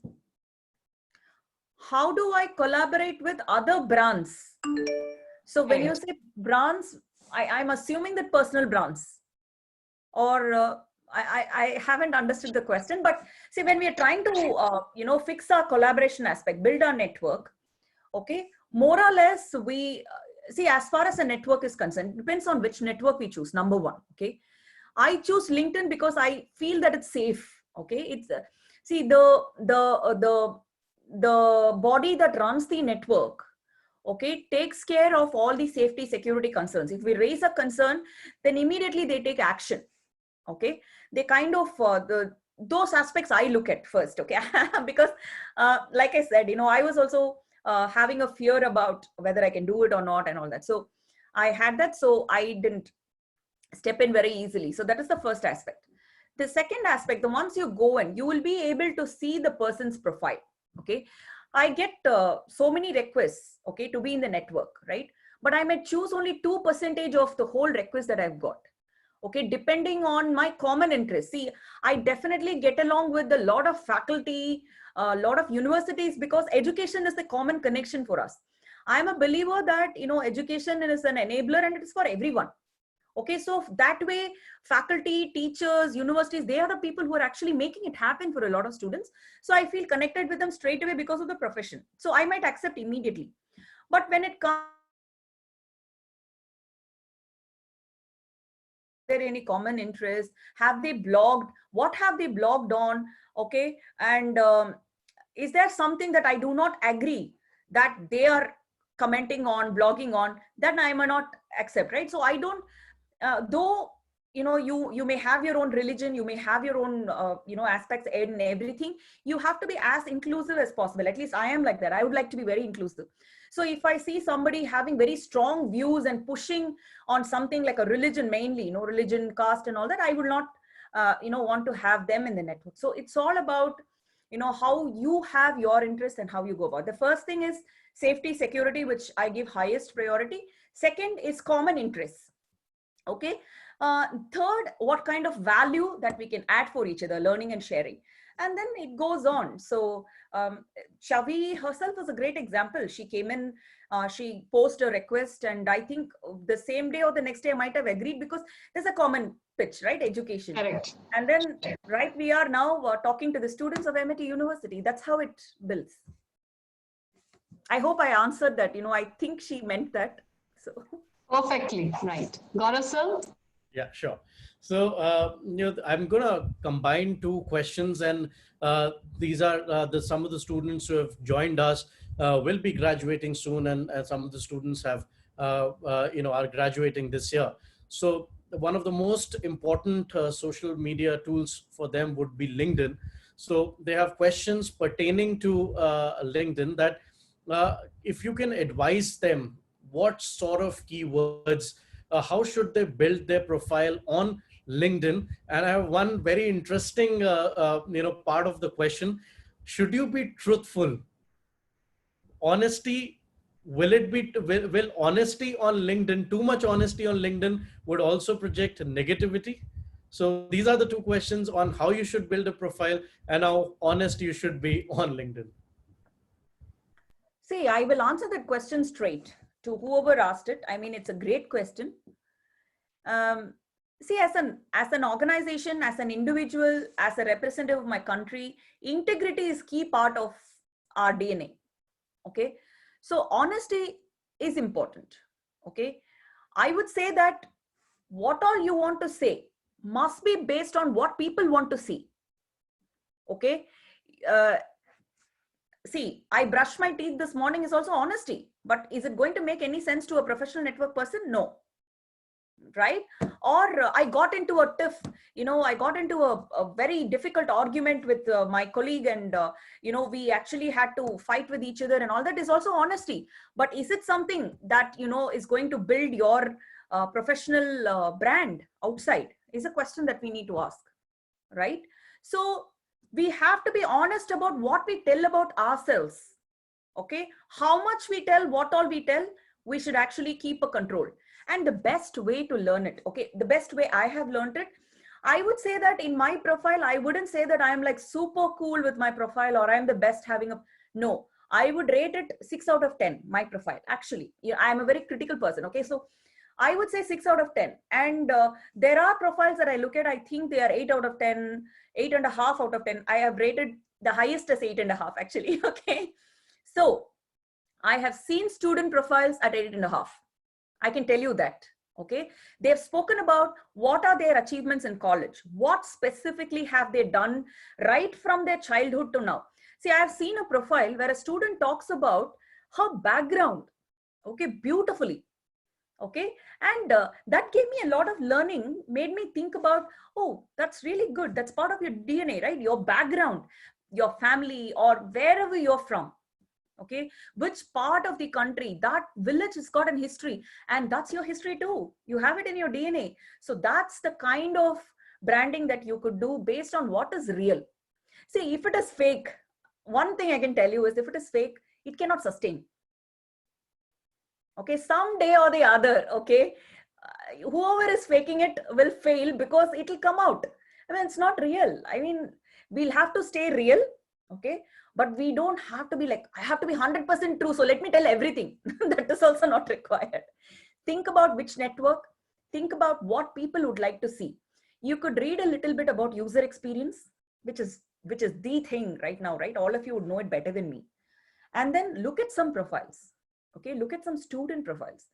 How do I collaborate with other brands? So when you say brands, I'm assuming that personal brands, or I haven't understood the question, but see, when we are trying to, fix our collaboration aspect, build our network, okay, more or less we, see, as far as a network is concerned, it depends on which network we choose, number one, okay. I choose LinkedIn because I feel that it's safe, okay. It's, see, the body that runs the network, okay, takes care of all the safety, security concerns. If we raise a concern, then immediately they take action, okay. They kind of, those aspects I look at first, okay. Because like I said, I was also having a fear about whether I can do it or not and all that. So I had that, so I didn't step in very easily. So that is the first aspect. The second aspect, the once you go in, you will be able to see the person's profile, okay. I get so many requests, okay, to be in the network, right? But I may choose only 2% of the whole request that I've got, okay, depending on my common interest. See, I definitely get along with a lot of faculty, a lot of universities, because education is the common connection for us. I'm a believer that, education is an enabler and it is for everyone. Okay, so that way, faculty, teachers, universities, they are the people who are actually making it happen for a lot of students. So I feel connected with them straight away because of the profession. So I might accept immediately. But when it comes, there any common interest? Have they blogged? What have they blogged on? Okay, and is there something that I do not agree that they are commenting on, blogging on, then I might not accept, right? So I don't, though, you may have your own religion, you may have your own, aspects in everything. You have to be as inclusive as possible. At least I am like that. I would like to be very inclusive. So if I see somebody having very strong views and pushing on something like a religion mainly, religion, caste and all that, I would not, want to have them in the network. So it's all about, how you have your interest and how you go about. The first thing is safety, security, which I give highest priority. Second is common interests. Okay. Third, what kind of value that we can add for each other, learning and sharing. And then it goes on. So Chavi herself was a great example. She came in, she posted a request, and I think the same day or the next day I might have agreed, because there's a common pitch, right? Education. Correct. And then, right, we are now talking to the students of Amity University. That's how it builds. I hope I answered that. I think she meant that. So. Perfectly, right. Gaurav sir? Yeah, sure. So, I'm going to combine two questions, and these are some of the students who have joined us will be graduating soon, and some of the students are graduating this year. So, one of the most important social media tools for them would be LinkedIn. So, they have questions pertaining to LinkedIn that if you can advise them what sort of keywords, how should they build their profile on LinkedIn. And I have one very interesting, part of the question. Should you be truthful? Honesty, will honesty on LinkedIn, too much honesty on LinkedIn would also project negativity? So these are the two questions on how you should build a profile and how honest you should be on LinkedIn. See, I will answer that question straight to whoever asked it. I mean, it's a great question. See, as an organization, as an individual, as a representative of my country, integrity is key part of our DNA. Okay, so honesty is important. Okay, I would say that what all you want to say must be based on what people want to see. Okay, see, I brushed my teeth this morning is also honesty, but is it going to make any sense to a professional network person? No. Right? Or I got into a tiff, I got into a very difficult argument with my colleague, and we actually had to fight with each other, and all that is also honesty. But is it something that is going to build your professional brand outside, is a question that we need to ask, right? So we have to be honest about what we tell about ourselves. Okay, how much we tell, what all we tell, we should actually keep a control. And the best way to learn it, okay, the best way I have learned it, I would say that in my profile, I wouldn't say that I'm like super cool with my profile or I'm the best having a, no, I would rate it 6 out of 10, my profile. Actually, I'm a very critical person. Okay, so I would say 6 out of 10. And there are profiles that I look at, I think they are 8 out of 10, 8.5 out of 10. I have rated the highest as 8.5 actually. Okay, so I have seen student profiles at 8.5. I can tell you that. Okay, they've spoken about what are their achievements in college, what specifically have they done right from their childhood to now. See, I've seen a profile where a student talks about her background, okay, beautifully. Okay, and that gave me a lot of learning, made me think about, oh, that's really good. That's part of your DNA, right? Your background, your family, or wherever you're from. Okay, which part of the country, that village has got an history, and that's your history too. You have it in your DNA. So that's the kind of branding that you could do based on what is real. See, if it is fake, one thing I can tell you is if it is fake, it cannot sustain. Okay, someday or the other, okay, whoever is faking it will fail because it will come out. I mean, it's not real. I mean, we'll have to stay real. Okay, but we don't have to be like, I have to be 100% true, so let me tell everything. That is also not required. Think about which network, think about what people would like to see. You could read a little bit about user experience, which is the thing right now, right? All of you would know it better than me. And then look at some profiles. Okay, look at some student profiles.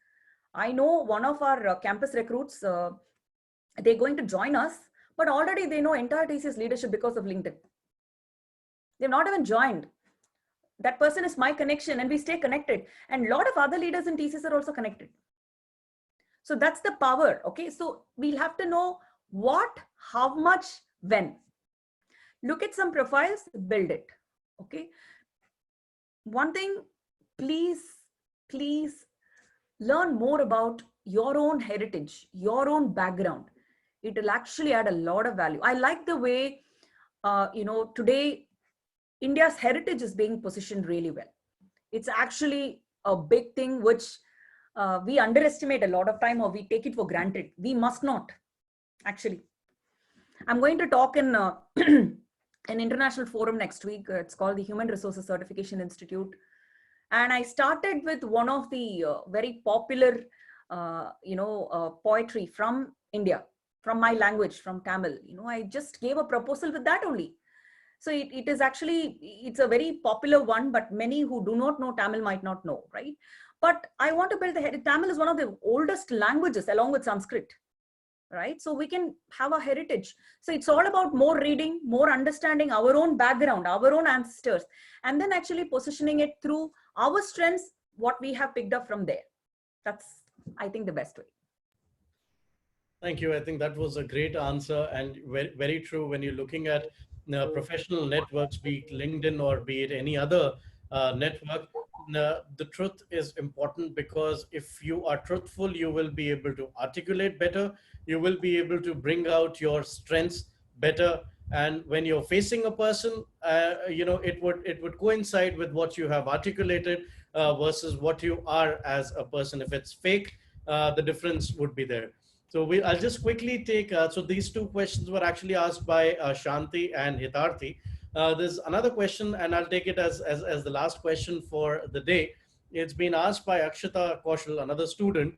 I know one of our campus recruits, they're going to join us, but already they know entire TCS leadership because of LinkedIn. They've not even joined. That person is my connection, and we stay connected. And a lot of other leaders in TCS are also connected. So that's the power. Okay, so we'll have to know what, how much, when. Look at some profiles, build it. Okay. One thing, please learn more about your own heritage, your own background. It will actually add a lot of value. I like the way, today, India's heritage is being positioned really well. It's actually a big thing which we underestimate a lot of time, or we take it for granted. We must not, actually. I'm going to talk in an international forum next week. It's called the Human Resources Certification Institute. And I started with one of the very popular, poetry from India, from my language, from Tamil. I just gave a proposal with that only. So it is actually, it's a very popular one, but many who do not know Tamil might not know, right? But I want to build the head. Tamil is one of the oldest languages along with Sanskrit, right? So we can have a heritage. So it's all about more reading, more understanding our own background, our own ancestors, and then actually positioning it through our strengths, what we have picked up from there. That's, I think, the best way. Thank you. I think that was a great answer and very, very true. When you're looking at professional networks, be it LinkedIn or be it any other network, the truth is important, because if you are truthful, you will be able to articulate better. You will be able to bring out your strengths better. And when you're facing a person, it would coincide with what you have articulated versus what you are as a person. If it's fake, the difference would be there. So I'll just quickly take, so these two questions were actually asked by Shanti and Hitarthi. There's another question, and I'll take it as the last question for the day. It's been asked by Akshita Kaushal, another student.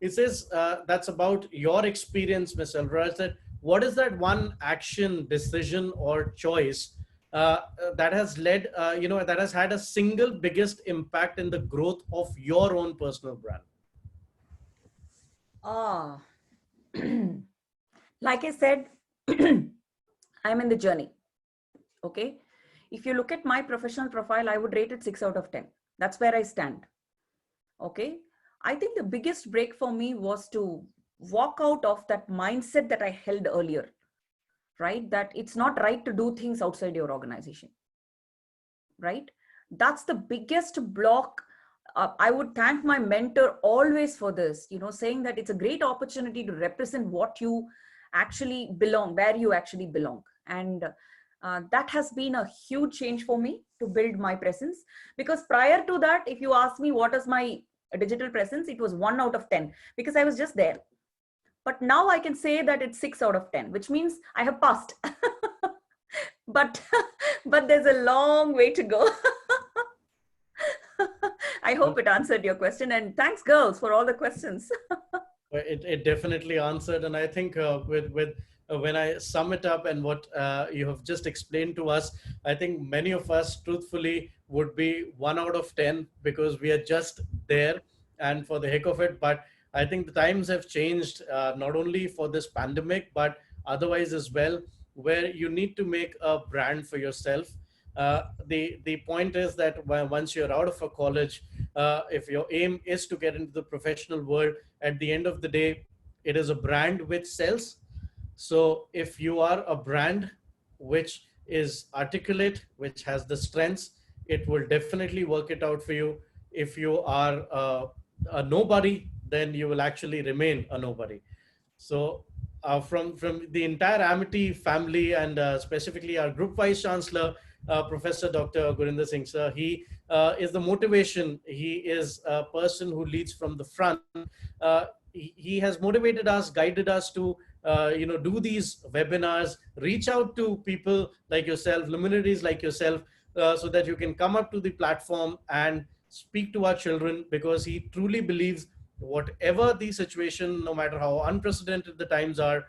It says, that's about your experience, Ms. Elraj, that what is that one action, decision, or choice that has led, that has had a single biggest impact in the growth of your own personal brand? Like I said, I'm in the journey. Okay. If you look at my professional profile, I would rate it 6 out of 10. That's where I stand. Okay. I think the biggest break for me was to walk out of that mindset that I held earlier, right? That it's not right to do things outside your organization, right? That's the biggest block. I would thank my mentor always for this, saying that it's a great opportunity to represent what you actually belong, where you actually belong. And that has been a huge change for me to build my presence. Because prior to that, if you ask me what is my digital presence, it was 1 out of 10 because I was just there. But now I can say that it's 6 out of 10, which means I have passed. but there's a long way to go. I hope it answered your question, and thanks, girls, for all the questions. It definitely answered, and I think when I sum it up and what you have just explained to us, I think many of us truthfully would be 1 out of 10 because we are just there and for the heck of it. But I think the times have changed, not only for this pandemic, but otherwise as well, where you need to make a brand for yourself. The point is that once you're out of a college, if your aim is to get into the professional world, at the end of the day, it is a brand which sells. So if you are a brand which is articulate, which has the strengths, it will definitely work it out for you. If you are a nobody, then you will actually remain a nobody. So from the entire Amity family, and specifically our group vice chancellor, Professor Dr. Gurinder Singh sir, he is the motivation. He is a person who leads from the front. He has motivated us, guided us to do these webinars, reach out to people like yourself, luminaries like yourself, so that you can come up to the platform and speak to our children, because he truly believes whatever the situation, no matter how unprecedented the times are,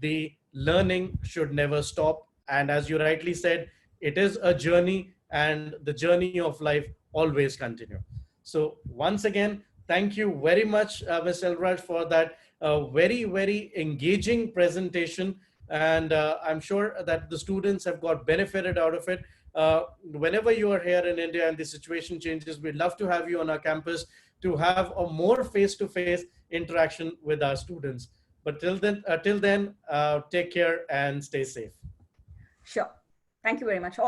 the learning should never stop. And as you rightly said, it is a journey, and the journey of life always continue. So once again, thank you very much, Ms. Elraj, for that very, very engaging presentation. And I'm sure that the students have got benefited out of it. Whenever you are here in India and the situation changes, we'd love to have you on our campus to have a more face-to-face interaction with our students. But till then, take care and stay safe. Sure. Thank you very much.